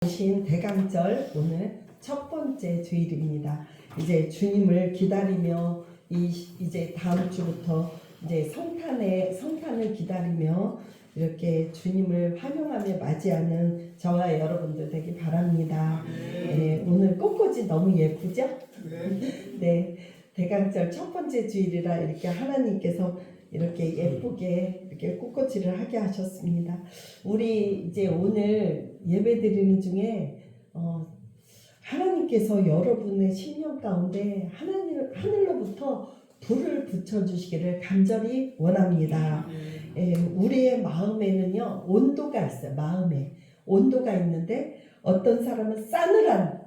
오신 대강절 오늘 첫 번째 주일입니다. 이제 주님을 기다리며 이제 다음 주부터 이제 성탄을 기다리며 이렇게 주님을 환영하며 맞이하는 저와 여러분들 되기 바랍니다. 네, 오늘 꽃꽂이 너무 예쁘죠? 네, 대강절 첫 번째 주일이라 이렇게 하나님께서 이렇게 예쁘게 이렇게 꽃꽂이를 하게 하셨습니다. 우리 이제 오늘 예배 드리는 중에 하나님께서 여러분의 심령 가운데 하늘로부터 불을 붙여주시기를 간절히 원합니다. 우리의 마음에는요 온도가 있어요. 마음에 온도가 있는데 어떤 사람은 싸늘한,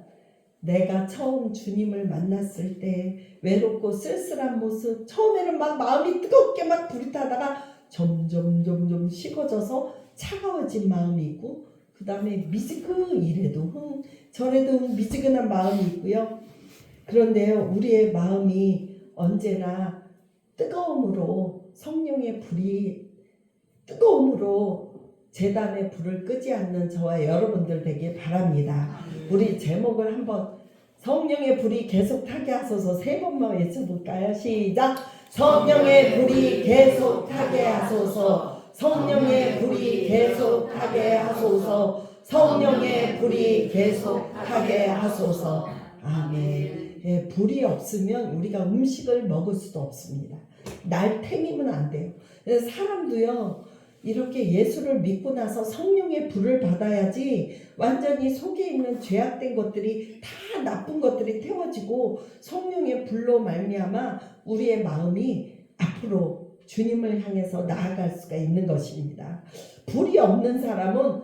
내가 처음 주님을 만났을 때 외롭고 쓸쓸한 모습, 처음에는 막 마음이 뜨겁게 막 불이 타다가 점점 식어져서 차가워진 마음이 있고, 그 다음에 이래도 저래도 미지근한 마음이 있고요. 그런데요, 우리의 마음이 언제나 뜨거움으로, 성령의 불이 뜨거움으로 제단의 불을 끄지 않는 저와 여러분들 되길 바랍니다. 우리 제목을 한번 성령의 불이 계속 타게 하소서 세 번만 외쳐볼까요? 시작! 성령의 불이 계속 타게 하소서. 성령의 불이 계속 타게 하소서. 성령의 불이 계속 타게 하소서. 아멘. 예, 불이 없으면 우리가 음식을 먹을 수도 없습니다. 날탱이면 안 돼요. 사람도요, 이렇게 예수를 믿고 나서 성령의 불을 받아야지 완전히 속에 있는 죄악된 것들이 다 나쁜 것들이 태워지고 성령의 불로 말미암아 우리의 마음이 앞으로 주님을 향해서 나아갈 수가 있는 것입니다. 불이 없는 사람은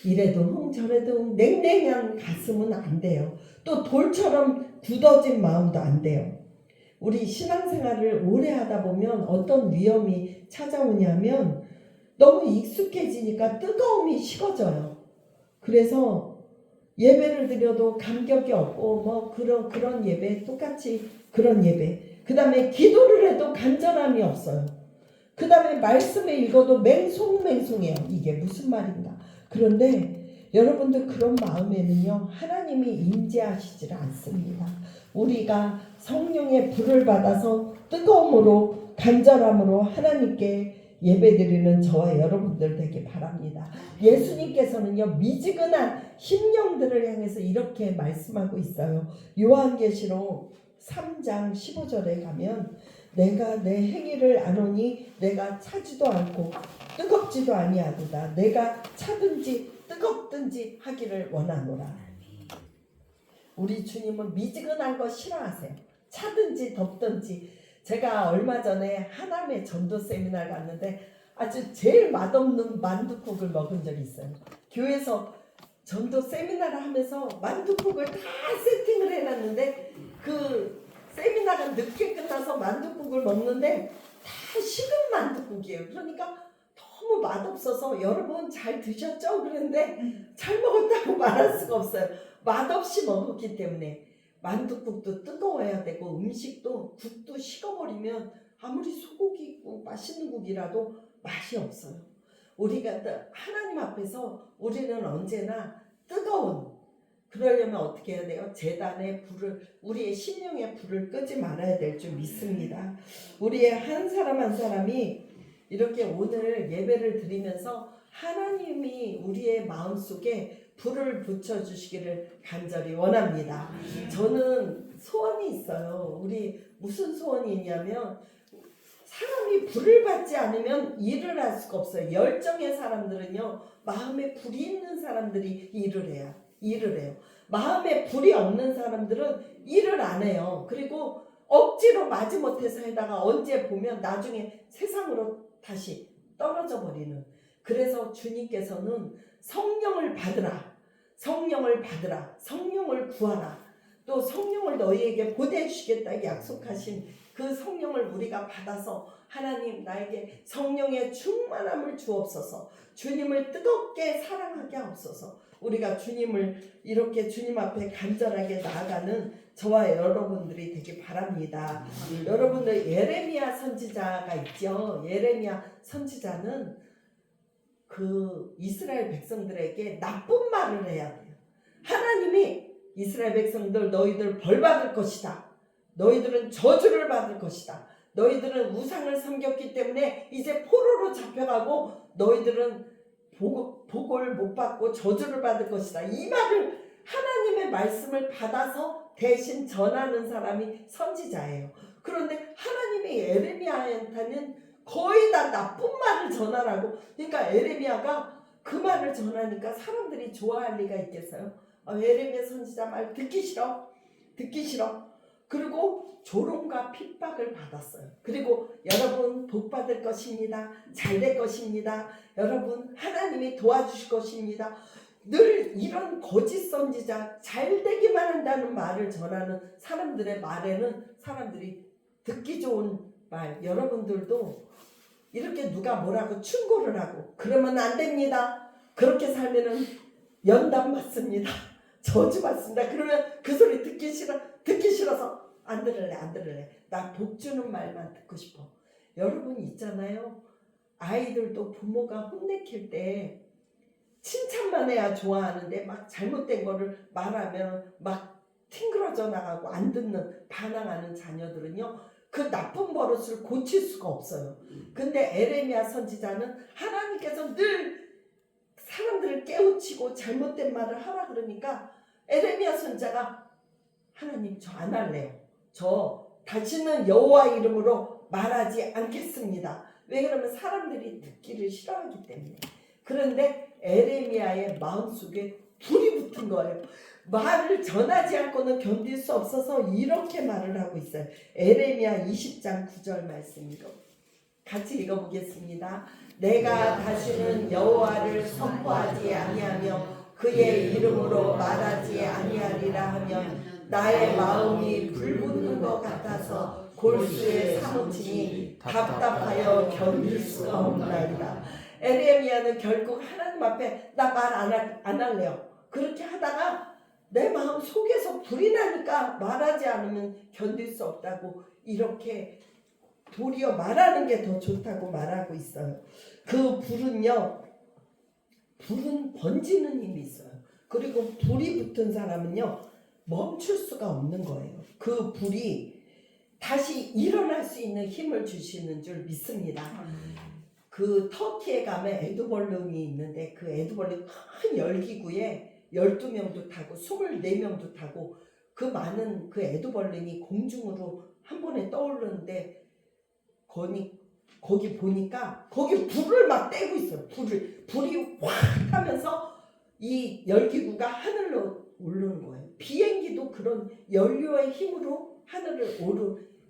이래도 저래도 냉랭한 가슴은 안 돼요. 또 돌처럼 굳어진 마음도 안 돼요. 우리 신앙생활을 오래 하다 보면 어떤 위험이 찾아오냐면 너무 익숙해지니까 뜨거움이 식어져요. 그래서 예배를 드려도 감격이 없고 그런 예배, 똑같이 그런 예배. 그 다음에 기도를 해도 간절함이 없어요. 그 다음에 말씀을 읽어도 맹송맹송해요. 이게 무슨 말인가. 그런데 여러분들 그런 마음에는요 하나님이 임재하시질 않습니다. 우리가 성령의 불을 받아서 뜨거움으로 간절함으로 하나님께 예배드리는 저와 여러분들 되길 바랍니다. 예수님께서는요 미지근한 심령들을 향해서 이렇게 말씀하고 있어요. 요한계시록 3장 15절에 가면 내가 내 행위를 아노니 내가 차지도 않고 뜨겁지도 아니하도다. 내가 차든지 뜨겁든지 하기를 원하노라. 우리 주님은 미지근한 거 싫어하세요. 차든지 덥든지. 제가 얼마 전에 하남에 전도 세미나를 갔는데 아주 제일 맛없는 만둣국을 먹은 적이 있어요. 교회에서 전도 세미나를 하면서 만둣국을 다 세팅을 해놨는데 그 세미나가 늦게 끝나서 만둣국을 먹는데 다 식은 만둣국이에요. 그러니까 너무 맛없어서 여러분 잘 드셨죠? 그런데 잘 먹었다고 말할 수가 없어요. 맛없이 먹었기 때문에. 만둣국도 뜨거워야 되고 음식도 국도 식어버리면 아무리 소고기 있고 맛있는 국이라도 맛이 없어요. 우리가 하나님 앞에서 우리는 언제나 뜨거운, 그러려면 어떻게 해야 돼요? 제단의 불을, 우리의 심령의 불을 끄지 말아야 될 줄 믿습니다. 우리의 한 사람 한 사람이 이렇게 오늘 예배를 드리면서 하나님이 우리의 마음속에 불을 붙여주시기를 간절히 원합니다. 저는 소원이 있어요. 우리 무슨 소원이 있냐면 사람이 불을 받지 않으면 일을 할 수가 없어요. 열정의 사람들은요 마음에 불이 있는 사람들이 일을 해요. 마음에 불이 없는 사람들은 일을 안 해요. 그리고 억지로 마지못해서 하다가 언제 보면 나중에 세상으로 다시 떨어져 버리는. 그래서 주님께서는 성령을 받으라, 성령을 구하라, 또 성령을 너희에게 보내주시겠다 약속하신 그 성령을 우리가 받아서 하나님 나에게 성령의 충만함을 주옵소서. 주님을 뜨겁게 사랑하게 하옵소서. 우리가 주님을 이렇게 주님 앞에 간절하게 나아가는 저와 여러분들이 되길 바랍니다. 여러분들 예레미야 선지자가 있죠. 예레미야 선지자는 그 이스라엘 백성들에게 나쁜 말을 해야 돼요. 하나님이 이스라엘 백성들 너희들 벌 받을 것이다. 너희들은 저주를 받을 것이다. 너희들은 우상을 섬겼기 때문에 이제 포로로 잡혀가고 너희들은 복을 못 받고 저주를 받을 것이다. 이 말을 하나님의 말씀을 받아서 대신 전하는 사람이 선지자예요. 그런데 하나님이 에레미야한테는 거의 다 나쁜 말을 전하라고. 그러니까 에레미야가 그 말을 전하니까 사람들이 좋아할 리가 있겠어요? 에레미야 선지자 말 듣기 싫어. 그리고 조롱과 핍박을 받았어요. 그리고 여러분 복 받을 것입니다. 잘 될 것입니다. 여러분 하나님이 도와주실 것입니다. 늘 이런 거짓 선지자, 잘 되기만 한다는 말을 전하는 사람들의 말에는 사람들이 듣기 좋은 말, 여러분들도 이렇게 누가 뭐라고 충고를 하고 그러면 안 됩니다. 그렇게 살면은 연단 받습니다. 저주 받습니다. 그러면 그 소리 듣기 싫어서 안 들을래. 나 복 주는 말만 듣고 싶어. 여러분 있잖아요. 아이들도 부모가 혼내킬 때 칭찬만 해야 좋아하는데 막 잘못된 거를 말하면 막 튕그러져 나가고 안 듣는 반항하는 자녀들은요. 그 나쁜 버릇을 고칠 수가 없어요. 근데 에레미야 선지자는 하나님께서 늘 사람들을 깨우치고 잘못된 말을 하라 그러니까 에레미야 선지자가 하나님 저 안 할래요. 저 다시는 여호와 이름으로 말하지 않겠습니다. 왜 그러면 사람들이 듣기를 싫어하기 때문에. 그런데 에레미야의 마음속에 불이 붙은 거예요. 말을 전하지 않고는 견딜 수 없어서 이렇게 말을 하고 있어요. 에레미야 20장 9절 말씀이고 같이 읽어보겠습니다. 내가 다시는 여호와를 선포하지 아니하며 그의 이름으로 말하지 아니하리라 하면 나의 마음이 불붙는 것 같아서 골수에 사무치니 답답하여 견딜 수가 없나이다. 에레미야는 결국 하나님 앞에 나 말 안 할래요. 그렇게 하다가 내 마음 속에서 불이 나니까 말하지 않으면 견딜 수 없다고 이렇게 도리어 말하는 게 더 좋다고 말하고 있어요. 그 불은 번지는 힘이 있어요. 그리고 불이 붙은 사람은요 멈출 수가 없는 거예요. 그 불이 다시 일어날 수 있는 힘을 주시는 줄 믿습니다. 그 터키에 가면 에드벌룬이 있는데 그 에드벌룬 큰 열기구에 12명도 타고 24명도 타고 그 많은 그 에드벌룬이 공중으로 한 번에 떠오르는데 거기 보니까 거기 불을 막 떼고 있어요. 불이 확 하면서 이 열기구가 하늘로 오르는 거예요. 비행기도 그런 연료의 힘으로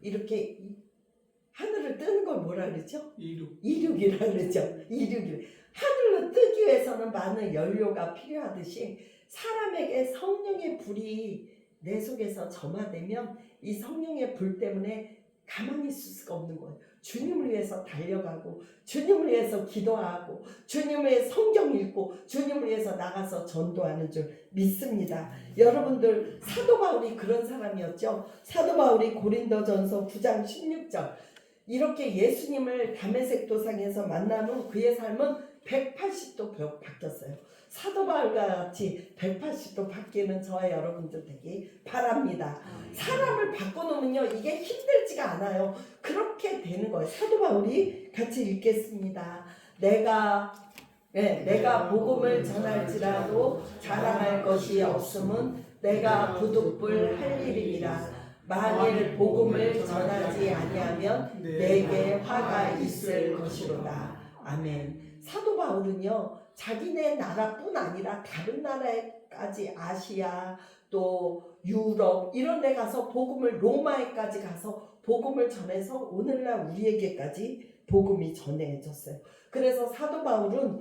이렇게 하늘을 뜨는 걸 뭐라 그러죠? 이륙이라 그러죠. 하늘로 뜨기 위해서는 많은 연료가 필요하듯이 사람에게 성령의 불이 내 속에서 점화되면 이 성령의 불 때문에 가만히 있을 수가 없는 거예요. 주님을 위해서 달려가고 주님을 위해서 기도하고 주님을 위해 성경 읽고 주님을 위해서 나가서 전도하는 줄 믿습니다. 여러분들 사도 바울이 그런 사람이었죠. 사도 바울이 고린도전서 9장 16절 이렇게 예수님을 다메섹 도상에서 만난 후 그의 삶은 180도 바뀌었어요. 사도 바울과 같이 180도 바뀌는 저와 여러분들 되기 바랍니다. 사람을 바꿔놓으면요 이게 힘들지가 않아요. 그렇게 되는 거예요. 사도 바울이 같이 읽겠습니다. 내가 복음을 전할지라도 자랑할 것이 없음은 내가 부득불 할 일이라. 만일 복음을 전하지 아니하면 내게 화가 있을 것이로다. 아멘. 사도 바울은요 자기네 나라뿐 아니라 다른 나라에까지 아시아 또 유럽 이런 데 가서 로마에까지 가서 복음을 전해서 오늘날 우리에게까지 복음이 전해졌어요. 그래서 사도 바울은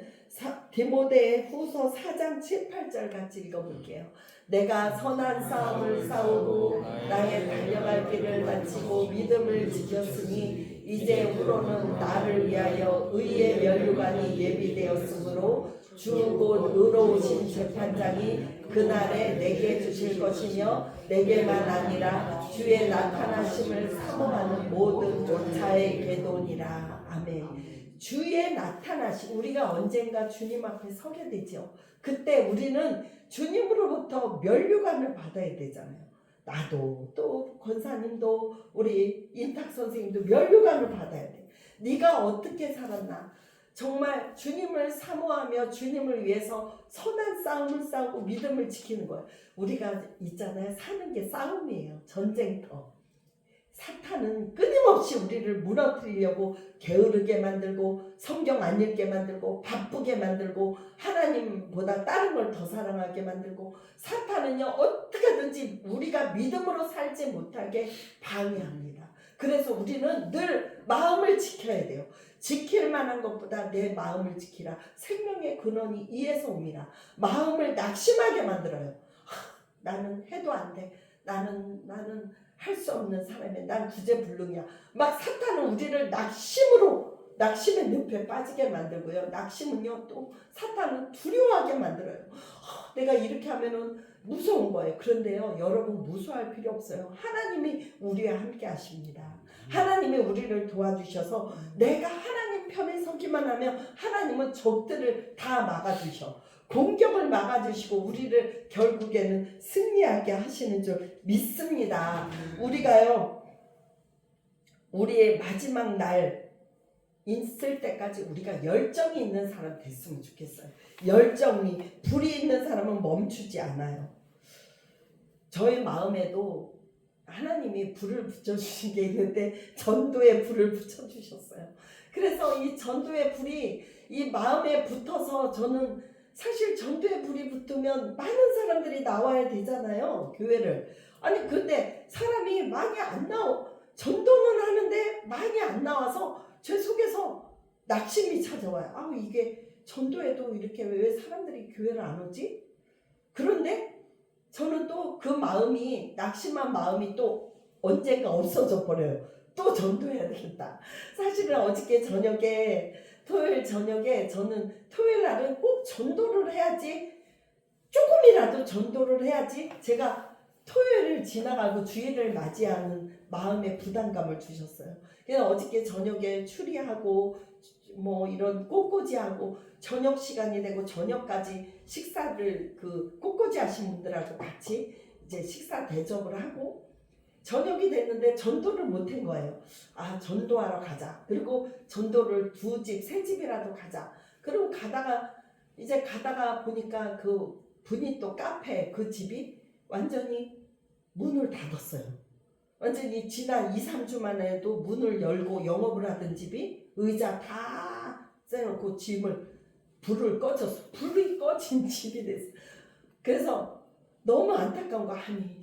디모데 후서 4장 7, 8절 같이 읽어볼게요. 내가 선한 싸움을 싸우고 나의 달려갈 길을 마치고 믿음을 지켰으니 이제 후로는 나를 위하여 의의 면류관이 예비되었으므로 주 곧 의로우신 재판장이 그날에 내게 주실 것이며 내게만 아니라 주의 나타나심을 사모하는 모든 자에게도니라. 아멘. 주에 나타나시 우리가 언젠가 주님 앞에 서게 되죠. 그때 우리는 주님으로부터 면류관을 받아야 되잖아요. 나도 또 권사님도 우리 인탁 선생님도 면류관을 받아야 돼. 네가 어떻게 살았나? 정말 주님을 사모하며 주님을 위해서 선한 싸움을 싸우고 믿음을 지키는 거예요. 우리가 있잖아요. 사는 게 싸움이에요. 전쟁터. 사탄은 끊임없이 우리를 무너뜨리려고 게으르게 만들고 성경 안 읽게 만들고 바쁘게 만들고 하나님보다 다른 걸 더 사랑하게 만들고 사탄은요 어떻게든지 우리가 믿음으로 살지 못하게 방해합니다. 그래서 우리는 늘 마음을 지켜야 돼요. 지킬 만한 것보다 내 마음을 지키라. 생명의 근원이 이에서 옵니다. 마음을 낙심하게 만들어요. 나는 해도 안 돼. 나는 할 수 없는 사람이야. 난 구제불능이야. 막 사탄은 우리를 낙심의 늪에 빠지게 만들고요. 낙심은요 또 사탄은 두려워하게 만들어요. 내가 이렇게 하면은 무서운 거예요. 그런데요 여러분 무서워할 필요 없어요. 하나님이 우리와 함께 하십니다. 하나님이 우리를 도와주셔서 내가 하나님 편에 서기만 하면 하나님은 적들을 다 막아주셔. 공격을 막아주시고 우리를 결국에는 승리하게 하시는 줄 믿습니다. 우리가요 우리의 마지막 날 있을 때까지 우리가 열정이 있는 사람 됐으면 좋겠어요. 열정이 불이 있는 사람은 멈추지 않아요. 저의 마음에도 하나님이 불을 붙여주신 게 있는데 전도의 불을 붙여주셨어요. 그래서 이 전도의 불이 이 마음에 붙어서 저는 사실 전도의 불이 붙으면 많은 사람들이 나와야 되잖아요. 교회를. 아니 근데 사람이 많이 안 전도는 하는데 많이 안 나와서 제 속에서 낙심이 찾아와요. 이게 전도에도 이렇게 왜 사람들이 교회를 안 오지? 그런데 저는 또 그 마음이 낙심한 마음이 또 언젠가 없어져 버려요. 또 전도해야 되겠다. 사실은 어저께 저녁에 토요일 저녁에 저는 토요일 날은 꼭 전도를 해야지 조금이라도 전도를 해야지 제가 토요일을 지나가고 주일을 맞이하는 마음의 부담감을 주셨어요. 그래서 어저께 저녁에 추리하고 뭐 이런 꽃꽂이하고 저녁 시간이 되고 저녁까지 식사를 그 꽃꽂이 하신 분들하고 같이 이제 식사 대접을 하고 저녁이 됐는데 전도를 못한 거예요. 전도하러 가자. 그리고 전도를 2집, 3집이라도 가자. 그리고 가다가 보니까 그 분이 또 카페 그 집이 완전히 문을 닫았어요. 완전히 지난 2-3주 만에도 문을 열고 영업을 하던 집이 의자 다 떼놓고 불을 꺼졌어. 불이 꺼진 집이 됐어. 그래서 너무 안타까운 거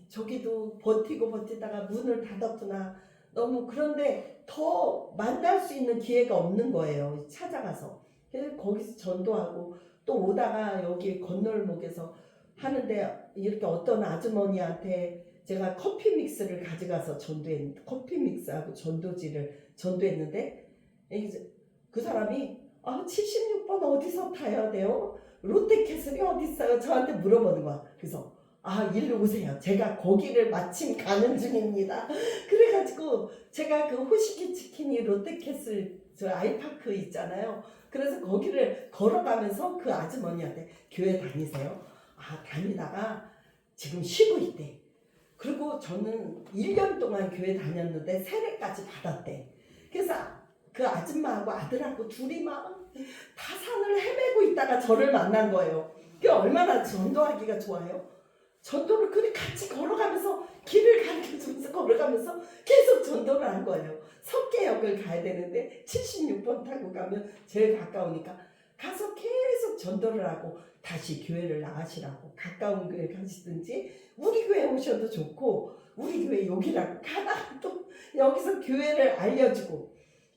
저기도 버티다가 문을 닫았구나. 너무 그런데 더 만날 수 있는 기회가 없는 거예요. 찾아가서. 그래서 거기서 전도하고 또 오다가 여기 건널목에서 하는데 이렇게 어떤 아주머니한테 제가 커피 믹스를 가져가서 전도했는데 커피 믹스하고 전도했는데 그 사람이 76번 어디서 타야 돼요? 롯데캐슬이 어디 있어요? 저한테 물어보는 거야. 그래서 일로 오세요. 제가 거기를 마침 가는 중입니다. 그래가지고 제가 그 호시키 치킨이 롯데캐슬 저 아이파크 있잖아요. 그래서 거기를 걸어가면서 그 아주머니한테 교회 다니세요? 다니다가 지금 쉬고 있대. 그리고 저는 1년 동안 교회 다녔는데 세례까지 받았대. 그래서 그 아줌마하고 아들하고 둘이 막 다 산을 헤매고 있다가 저를 만난 거예요. 그게 얼마나 전도하기가 좋아요. 전도를 그렇게 같이 걸어가면서 길을 가르쳐주면서 걸어가면서 계속 전도를 한 거예요. 석계역을 가야 되는데 76번 타고 가면 제일 가까우니까 가서 계속 전도를 하고 다시 교회를 나가시라고 가까운 교회 가시든지 우리 교회 오셔도 좋고 우리 교회 여기라고 가다가 또 여기서 교회를 알려주고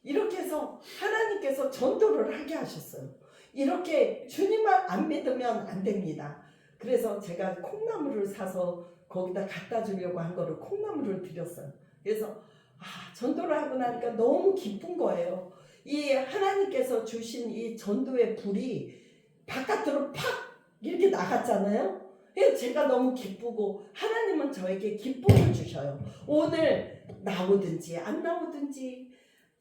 이렇게 해서 하나님께서 전도를 하게 하셨어요. 이렇게 주님을 안 믿으면 안 됩니다. 그래서 제가 콩나물을 사서 거기다 갖다 주려고 한 거를 콩나물을 드렸어요. 그래서 전도를 하고 나니까 너무 기쁜 거예요. 이 하나님께서 주신 이 전도의 불이 바깥으로 팍 이렇게 나갔잖아요. 그래서 제가 너무 기쁘고 하나님은 저에게 기쁨을 주셔요. 오늘 나오든지 안 나오든지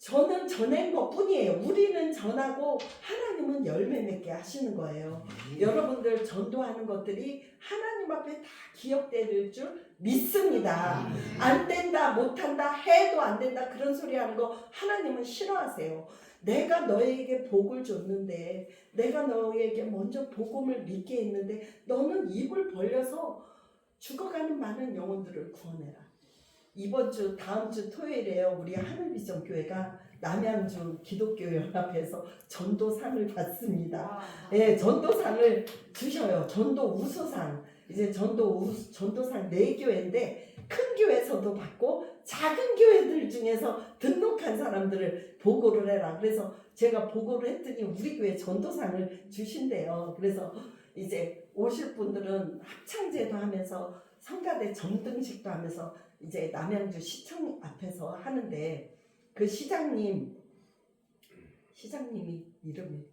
저는 전한 것 뿐이에요. 우리는 전하고 하나님은 열매 맺게 하시는 거예요. 여러분들 전도하는 것들이 하나님 앞에 다 기억될 줄 믿습니다. 안 된다, 못한다, 해도 안 된다 그런 소리 하는 거 하나님은 싫어하세요. 내가 너에게 복을 줬는데, 내가 너에게 먼저 복음을 믿게 했는데 너는 입을 벌려서 죽어가는 많은 영혼들을 구원해라. 이번 주 다음 주 토요일에요. 우리 하늘비전 교회가 남양주 기독교 연합에서 전도상을 받습니다. 예, 전도상을 주셔요. 전도 우수상. 이제 전도상 4교회인데 큰 교회에서도 받고 작은 교회들 중에서 등록한 사람들을 보고를 해라. 그래서 제가 보고를 했더니 우리 교회 전도상을 주신대요. 그래서 이제 오실 분들은 합창제도 하면서 성가대 점등식도 하면서 이제 남양주 시청 앞에서 하는데 그 시장님이 이름이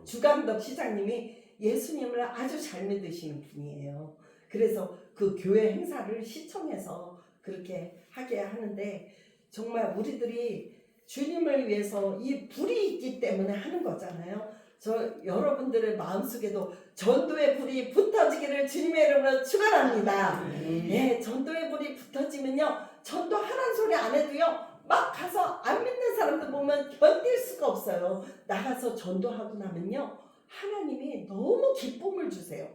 주감덕 시장님이 예수님을 아주 잘 믿으시는 분이에요. 그래서 그 교회 행사를 시청에서 그렇게 하게 하는데 정말 우리들이 주님을 위해서 이 불이 있기 때문에 하는 거잖아요. 저 여러분들의 마음속에도 전도의 불이 붙어지기를 주님의 이름으로 축원합니다. 네, 전도의 불이 붙어지면요, 전도하라는 소리 안 해도요, 막 가서 안 믿는 사람들 보면 견딜 수가 없어요. 나가서 전도하고 나면요, 하나님이 너무 기쁨을 주세요.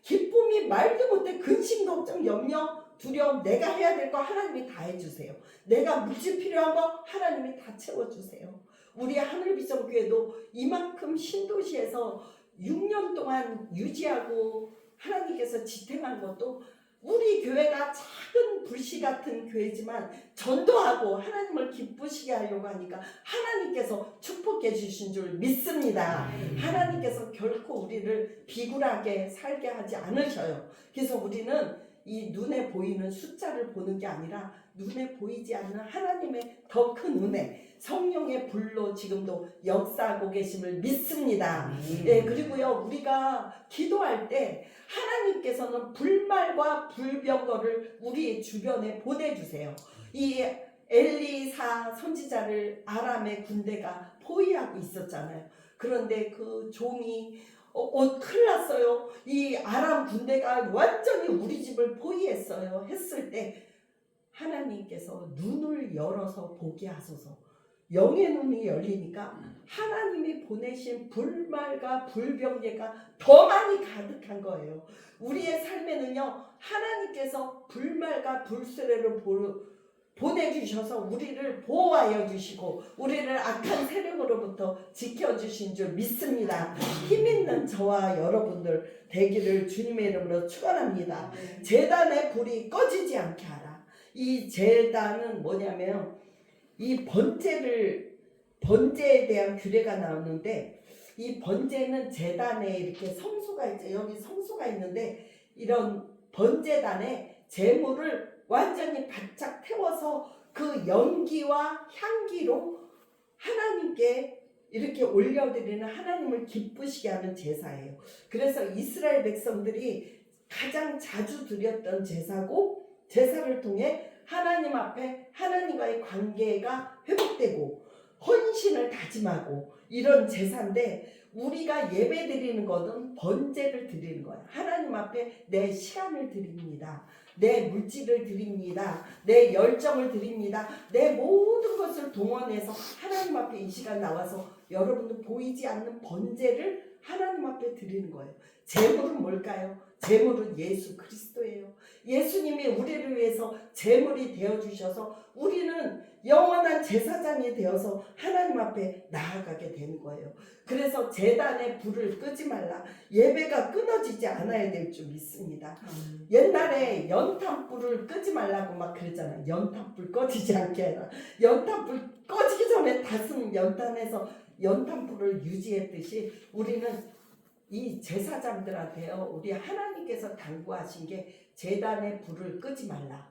기쁨이 말도 못해 근심, 걱정, 염려, 두려움, 내가 해야 될 거 하나님이 다 해주세요. 내가 묻지 필요한 거 하나님이 다 채워주세요. 우리 하늘비전교회도 이만큼 신도시에서 6년 동안 유지하고 하나님께서 지탱한 것도 우리 교회가 작은 불씨 같은 교회지만 전도하고 하나님을 기쁘시게 하려고 하니까 하나님께서 축복해 주신 줄 믿습니다. 하나님께서 결코 우리를 비굴하게 살게 하지 않으셔요. 그래서 우리는 이 눈에 보이는 숫자를 보는 게 아니라 눈에 보이지 않는 하나님의 더 큰 은혜, 성령의 불로 지금도 역사하고 계심을 믿습니다. 예, 그리고요, 우리가 기도할 때 하나님께서는 불말과 불병거를 우리 주변에 보내주세요. 이 엘리사 선지자를 아람의 군대가 포위하고 있었잖아요. 그런데 그 종이 큰일 났어요. 이 아람 군대가 완전히 우리 집을 포위했어요. 했을 때 하나님께서 눈을 열어서 보게 하소서. 영의 눈이 열리니까 하나님이 보내신 불말과 불병제가 더 많이 가득한 거예요. 우리의 삶에는요, 하나님께서 불말과 불세례를 보내주셔서 우리를 보호하여 주시고 우리를 악한 세력으로부터 지켜주신 줄 믿습니다. 힘있는 저와 여러분들 되기를 주님의 이름으로 축원합니다. 제단의 불이 꺼지지 않게 하라. 이 제단은 뭐냐면 이 번제에 대한 규례가 나오는데, 이 번제는 제단에 이렇게 성소가 있죠. 여기 성소가 있는데 이런 번제단에 제물을 완전히 바짝 태워서 그 연기와 향기로 하나님께 이렇게 올려드리는, 하나님을 기쁘시게 하는 제사예요. 그래서 이스라엘 백성들이 가장 자주 드렸던 제사고, 제사를 통해 하나님 앞에 하나님과의 관계가 회복되고 헌신을 다짐하고 이런 제사인데, 우리가 예배 드리는 것은 번제를 드리는 거예요. 하나님 앞에 내 시간을 드립니다. 내 물질을 드립니다. 내 열정을 드립니다. 내 모든 것을 동원해서 하나님 앞에 이 시간 나와서 여러분들 보이지 않는 번제를 하나님 앞에 드리는 거예요. 제물은 뭘까요? 제물은 예수 그리스도예요. 예수님이 우리를 위해서 제물이 되어주셔서 우리는 영원한 제사장이 되어서 하나님 앞에 나아가게 되는 거예요. 그래서 제단의 불을 끄지 말라. 예배가 끊어지지 않아야 될 줄 믿습니다. 옛날에 연탄불을 끄지 말라고 막 그랬잖아요. 연탄불 꺼지지 않게 해라. 연탄불 꺼지기 전에 다스는 연탄에서 연탄불을 유지했듯이 우리는 이 제사장들한테요, 우리 하나님께서 당부하신 게 제단의 불을 끄지 말라.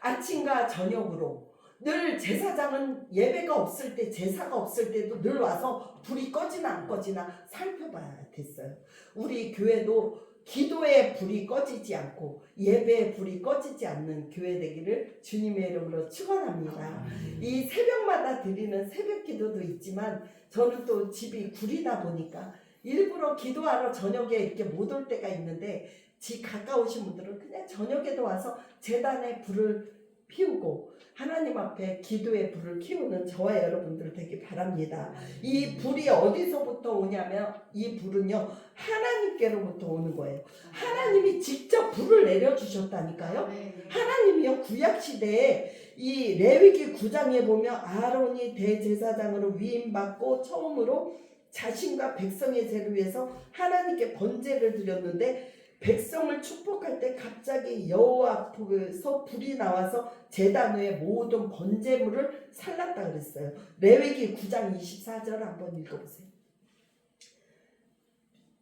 아침과 저녁으로 늘 제사장은 예배가 없을 때, 제사가 없을 때도 늘 와서 불이 꺼지나 안 꺼지나 살펴봐야 됐어요. 우리 교회도 기도의 불이 꺼지지 않고 예배의 불이 꺼지지 않는 교회 되기를 주님의 이름으로 축원합니다. 이 새벽마다 드리는 새벽 기도도 있지만 저는 또 집이 구리다 보니까 일부러 기도하러 저녁에 이렇게 못 올 때가 있는데 집 가까우신 분들은 그냥 저녁에도 와서 제단에 불을 피우고 하나님 앞에 기도의 불을 키우는 저와 여러분들 되기 바랍니다. 이 불이 어디서부터 오냐면 이 불은요 하나님께로부터 오는 거예요. 하나님이 직접 불을 내려주셨다니까요. 하나님이요 구약시대에 이 레위기 9장에 보면 아론이 대제사장으로 위임받고 처음으로 자신과 백성의 죄를 위해서 하나님께 번제를 드렸는데 백성을 축복할 때 갑자기 여호와 앞에서 불이 나와서 제단 위에 모든 번제물을 살랐다 그랬어요. 레위기 9장 24절 한번 읽어보세요.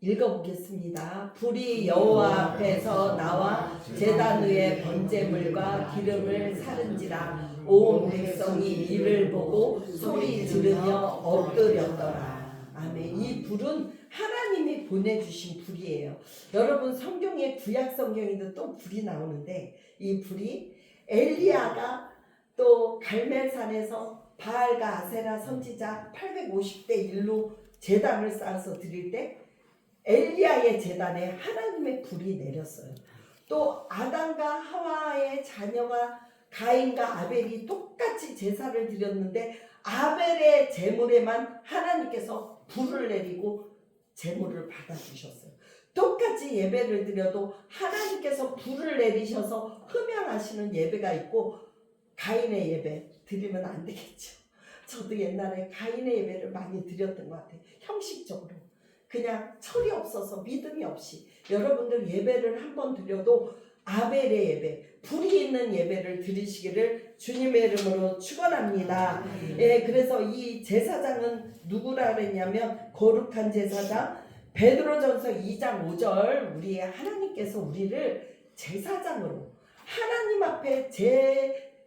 읽어보겠습니다. 불이 여호와 앞에서 나와 제단 위에 번제물과 기름을 사른지라 온 백성이 이를 보고 소리 지르며 엎드렸더라. 아멘. 이 불은 하나님이 보내주신 불이에요. 여러분 성경에 구약 성경에도 또 불이 나오는데 이 불이 엘리야가 또 갈멜산에서 바알과 아세라 선지자 850대 1로 제단을 쌓아서 드릴 때 엘리야의 제단에 하나님의 불이 내렸어요. 또 아담과 하와의 자녀가 가인과 아벨이 똑같이 제사를 드렸는데 아벨의 제물에만 하나님께서 불을 내리고 제물을 받아주셨어요. 똑같이 예배를 드려도 하나님께서 불을 내리셔서 흠양하시는 예배가 있고 가인의 예배 드리면 안 되겠죠. 저도 옛날에 가인의 예배를 많이 드렸던 것 같아요. 형식적으로 그냥 철이 없어서 믿음이 없이. 여러분들 예배를 한번 드려도 아벨의 예배, 불이 있는 예배를 드리시기를 주님의 이름으로 축원합니다. 예, 그래서 이 제사장은 누구라 그랬냐면 거룩한 제사장. 베드로전서 2장 5절 우리 하나님께서 우리를 제사장으로 하나님 앞에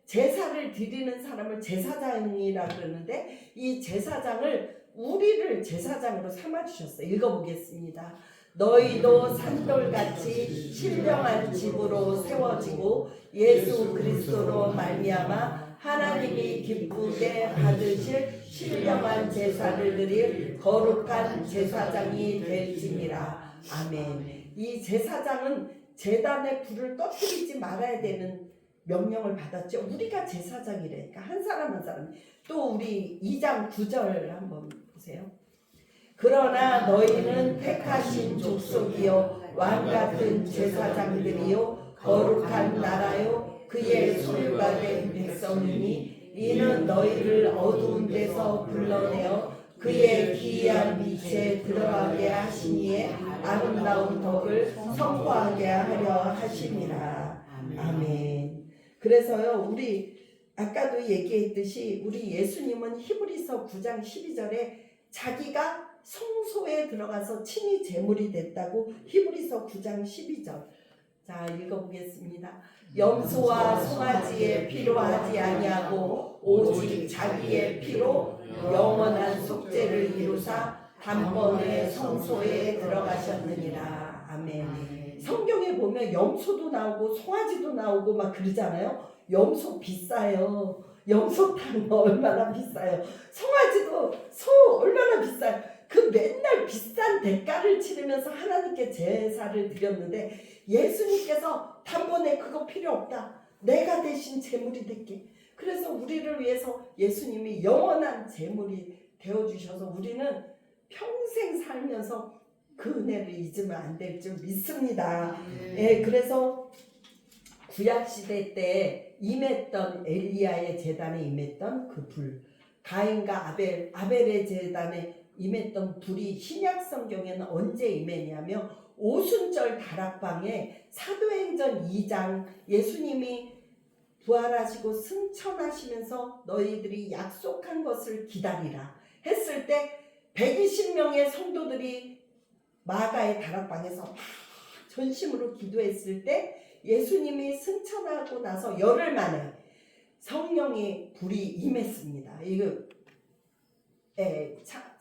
제사를 드리는 사람을 제사장이라 그러는데 이 제사장을 우리를 제사장으로 삼아주셨어요. 읽어보겠습니다. 너희도 산돌같이 신령한 집으로 세워지고 예수 그리스도로 말미암아 하나님이 기쁘게 받으실 신령한 제사를 드릴 거룩한 제사장이 될지니라. 아멘. 이 제사장은 제단에 불을 꺼뜨리지 말아야 되는 명령을 받았죠. 우리가 제사장이라니까 한 사람 한 사람. 또 우리 2장 9절 한번 보세요. 그러나 너희는 택하신 족속이요 왕같은 제사장들이요 거룩한 나라요 그의 소유가 된 백성이니 이는 너희를 어두운 데서 불러내어 그의 기이한 빛에 들어가게 하시니에 아름다운 덕을 선포하게 하려 하심이라. 아멘. 그래서요 우리 아까도 얘기했듯이 우리 예수님은 히브리서 9장 12절에 자기가 성소에 들어가서 친히 제물이 됐다고 히브리서 9장 12절. 자 읽어보겠습니다. 염소와 송아지의 피로 하지 아니하고 오직 자기의 피로 영원한 속죄를 이루사 단번에 성소에 들어가셨느니라. 아멘. 성경에 보면 염소도 나오고 송아지도 나오고 막 그러잖아요. 염소 비싸요. 염소탕 얼마나 비싸요. 송아지도 소 얼마나 비싸요. 그 맨날 비싼 대가를 치르면서 하나님께 제사를 드렸는데 예수님께서 단번에 그거 필요 없다. 내가 대신 제물이 될게. 그래서 우리를 위해서 예수님이 영원한 제물이 되어주셔서 우리는 평생 살면서 그 은혜를 잊으면 안 될 줄 믿습니다. 예, 그래서 구약시대 때 임했던 엘리야의 제단에 임했던 그 불, 가인과 아벨의 제단에 임했던 불이 신약 성경에는 언제 임했냐면 오순절 다락방에 사도행전 2장 예수님이 부활하시고 승천하시면서 너희들이 약속한 것을 기다리라 했을 때 120명의 성도들이 마가의 다락방에서 막 전심으로 기도했을 때 예수님이 승천하고 나서 열흘 만에 성령의 불이 임했습니다. 이거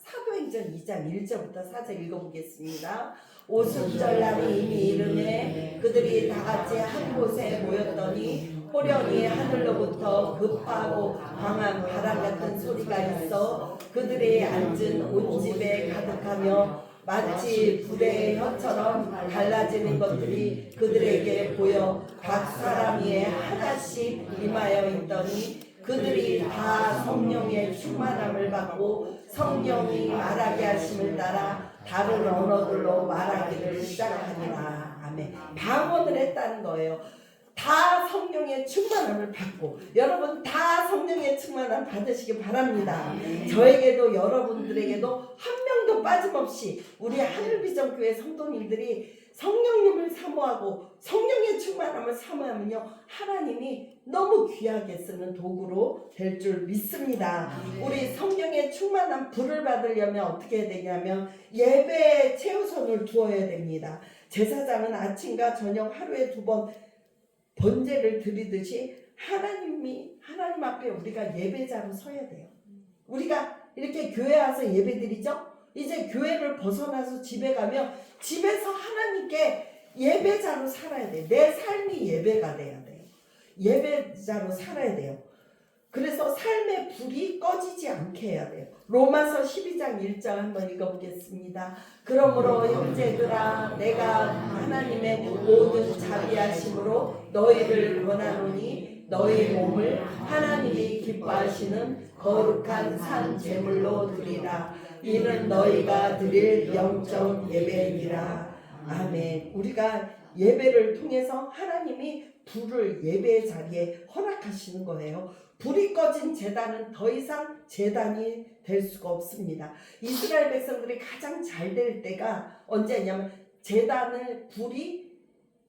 사도행전 2장 1절부터 4절 읽어보겠습니다. 오순절 날이 이미 이르매 그들이 다 같이 한 곳에 모였더니 호련히 하늘로부터 급하고 강한 바람 같은 소리가 있어 그들이 앉은 온 집에 가득하며 마치 불의 혀처럼 갈라지는 것들이 그들에게 보여 각 사람 위에 하나씩 임하여 있더니 그들이 다 성령의 충만함을 받고 성령이 말하게 하심을 따라 다른 언어들로 말하기를 시작하니라. 아멘. 방언을 했다는 거예요. 다 성령의 충만함을 받고, 여러분 다 성령의 충만함 받으시기 바랍니다. 저에게도 여러분들에게도 한 명도 빠짐없이 우리 하늘비전교회 성도님들이 성령님을 사모하고 성령의 충만함을 사모하면요, 하나님이 너무 귀하게 쓰는 도구로 될 줄 믿습니다. 우리 성령의 충만한 불을 받으려면 어떻게 해야 되냐면 예배에 최우선을 두어야 됩니다. 제사장은 아침과 저녁 하루에 2번 번제를 드리듯이 하나님 앞에 우리가 예배자로 서야 돼요. 우리가 이렇게 교회 와서 예배 드리죠? 이제 교회를 벗어나서 집에 가면 집에서 하나님께 예배자로 살아야 돼요. 내 삶이 예배가 돼야 돼요. 예배자로 살아야 돼요. 그래서 삶의 불이 꺼지지 않게 해야 돼요. 로마서 12장 1절 한번 읽어보겠습니다. 그러므로 형제들아 내가 하나님의 모든 자비하심으로 너희를 권하노니 너희 몸을 하나님이 기뻐하시는 거룩한 산 제물로 드리라. 이는 너희가 드릴 영적 예배니라. 아멘. 우리가 예배를 통해서 하나님이 불을 예배의 자리에 허락하시는 거예요. 불이 꺼진 제단은 더 이상 제단이 될 수가 없습니다. 이스라엘 백성들이 가장 잘 될 때가 언제냐면 제단을 불이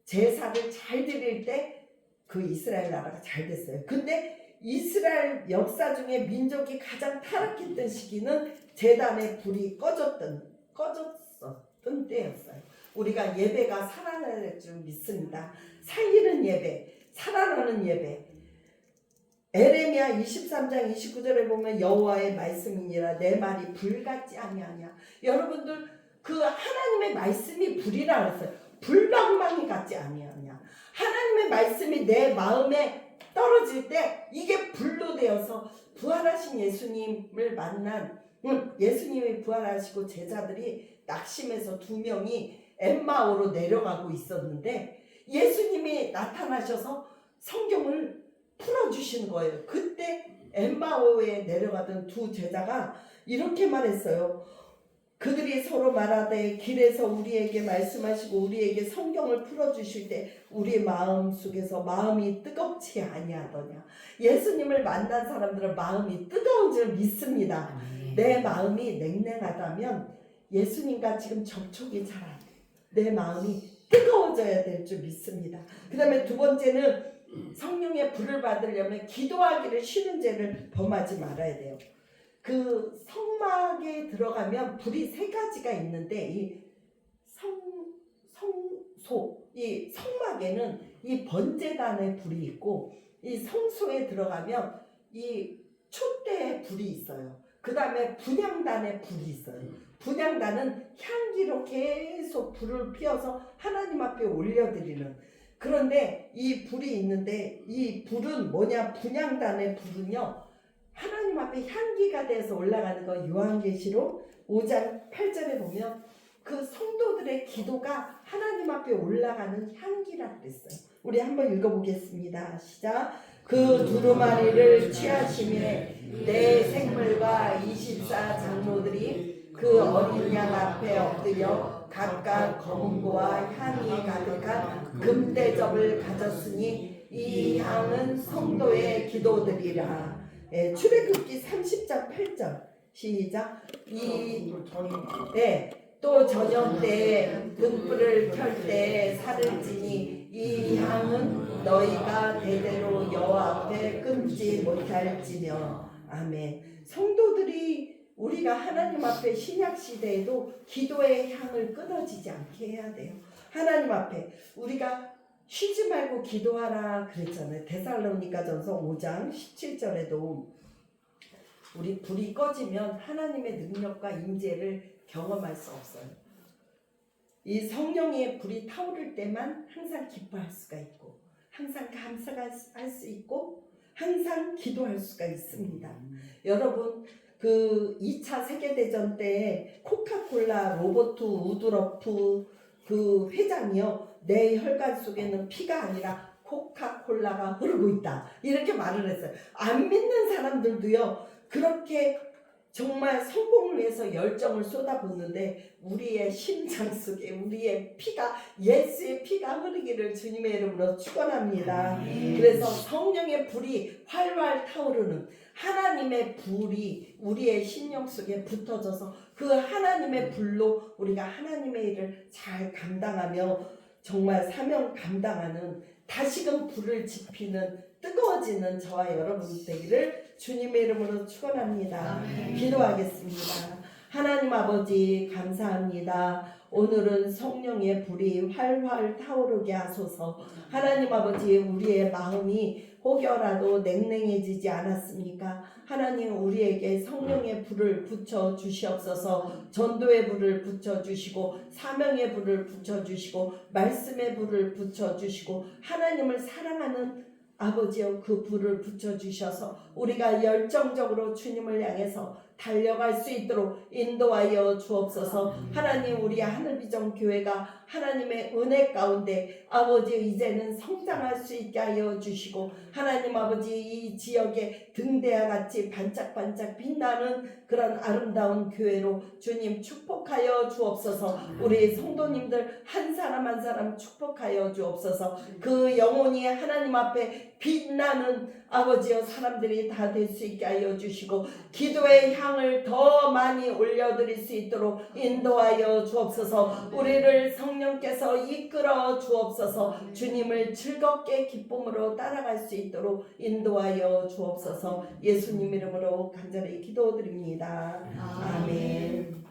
제사를 잘 드릴 때 그 이스라엘 나라가 잘 됐어요. 근데 이스라엘 역사 중에 민족이 가장 타락했던 시기는 제단의 불이 꺼졌던 때였어요. 우리가 예배가 살아나야 될 줄 믿습니다. 살리는 예배, 살아나는 예배. 에레미야 23장 29절에 보면 여호와의 말씀이니라 내 말이 불같지 아니하냐. 여러분들 그 하나님의 말씀이 불이라 그랬어요. 불방망이 같지 아니하냐. 하나님의 말씀이 내 마음에 떨어질 때 이게 불로 되어서 부활하신 예수님을 만난 예수님이 부활하시고 제자들이 낙심해서 2명이 엠마오로 내려가고 있었는데 예수님이 나타나셔서 성경을 풀어주시는 거예요. 그때 엠마오에 내려가던 2 제자가 이렇게 말했어요. 그들이 서로 말하되 길에서 우리에게 말씀하시고 우리에게 성경을 풀어주실 때 우리 마음 속에서 마음이 뜨겁지 아니하더냐. 예수님을 만난 사람들은 마음이 뜨거운 줄 믿습니다. 내 마음이 냉랭하다면 예수님과 지금 접촉이 잘 안 돼요. 내 마음이 뜨거워져야 될 줄 믿습니다. 그 다음에 2번째는 성령의 불을 받으려면 기도하기를 쉬는 죄를 범하지 말아야 돼요. 그 성막에 들어가면 불이 3가지가 있는데 이 이 성막에는 이 번제단의 불이 있고 이 성소에 들어가면 이 촛대의 불이 있어요. 그 다음에 분향단의 불이 있어요. 분향단은 향기로 계속 불을 피워서 하나님 앞에 올려드리는. 그런데 이 불이 있는데 이 불은 뭐냐? 분향단의 불은요, 하나님 앞에 향기가 돼서 올라가는 거. 요한계시록 5장 8절에 보면 그 성도들의 기도가 하나님 앞에 올라가는 향기라 그랬어요. 우리 한번 읽어보겠습니다. 시작. 그 두루마리를 취하심에 내 생물과 24 장로들이 그 어린 양 앞에 엎드려 각각 검은고와 향이 가득한 금대접을 가졌으니 이 향은 성도의 기도들이라. 출애굽기 30장 8절 시작. 또 저녁 때 등불을 켤 때 살을 찌니 이 향은 너희가 대대로 여호와 앞에 끊지 못할지며. 아멘. 성도들이 우리가 하나님 앞에 신약 시대에도 기도의 향을 끊어지지 않게 해야 돼요. 하나님 앞에 우리가 쉬지 말고 기도하라 그랬잖아요. 데살로니가전서 5장 17절에도 우리 불이 꺼지면 하나님의 능력과 임재를 경험할 수 없어요. 이 성령의 불이 타오를 때만 항상 기뻐할 수가 있고 항상 감사할 수 있고 항상 기도할 수가 있습니다. 여러분 그 2차 세계대전 때 코카콜라 로버트 우드러프 그 회장이요, 내 혈관 속에는 피가 아니라 코카콜라가 흐르고 있다 이렇게 말을 했어요. 안 믿는 사람들도요 그렇게 정말 성공을 위해서 열정을 쏟아붓는데 우리의 심장 속에 우리의 피가, 예수의 피가 흐르기를 주님의 이름으로 축원합니다. 그래서 성령의 불이 활활 타오르는 하나님의 불이 우리의 심령 속에 붙어져서 그 하나님의 불로 우리가 하나님의 일을 잘 감당하며 정말 사명 감당하는, 다시금 불을 지피는 뜨거워지는 저와 여러분 되기를 주님의 이름으로 축원합니다. 기도하겠습니다. 하나님 아버지 감사합니다. 오늘은 성령의 불이 활활 타오르게 하소서. 하나님 아버지 우리의 마음이 혹여라도 냉랭해지지 않았습니까? 하나님 우리에게 성령의 불을 붙여 주시옵소서. 전도의 불을 붙여 주시고 사명의 불을 붙여 주시고 말씀의 불을 붙여 주시고 하나님을 사랑하는 아버지여 그 불을 붙여주셔서 우리가 열정적으로 주님을 향해서 달려갈 수 있도록 인도하여 주옵소서. 하나님 우리 하늘비전 교회가 하나님의 은혜 가운데 아버지 이제는 성장할 수 있게 하여 주시고 하나님 아버지 이 지역에 등대와 같이 반짝반짝 빛나는 그런 아름다운 교회로 주님 축복하여 주옵소서. 우리 성도님들 한 사람 한 사람 축복하여 주옵소서. 그 영혼이 하나님 앞에 빛나는 아버지여 사람들이 다 될 수 있게 하여 주시고 기도의 향을 더 많이 올려드릴 수 있도록 인도하여 주옵소서. 우리를 성령께서 이끌어 주옵소서. 주님을 즐겁게 기쁨으로 따라갈 수 있도록 인도하여 주옵소서. 예수님 이름으로 간절히 기도드립니다. 아멘.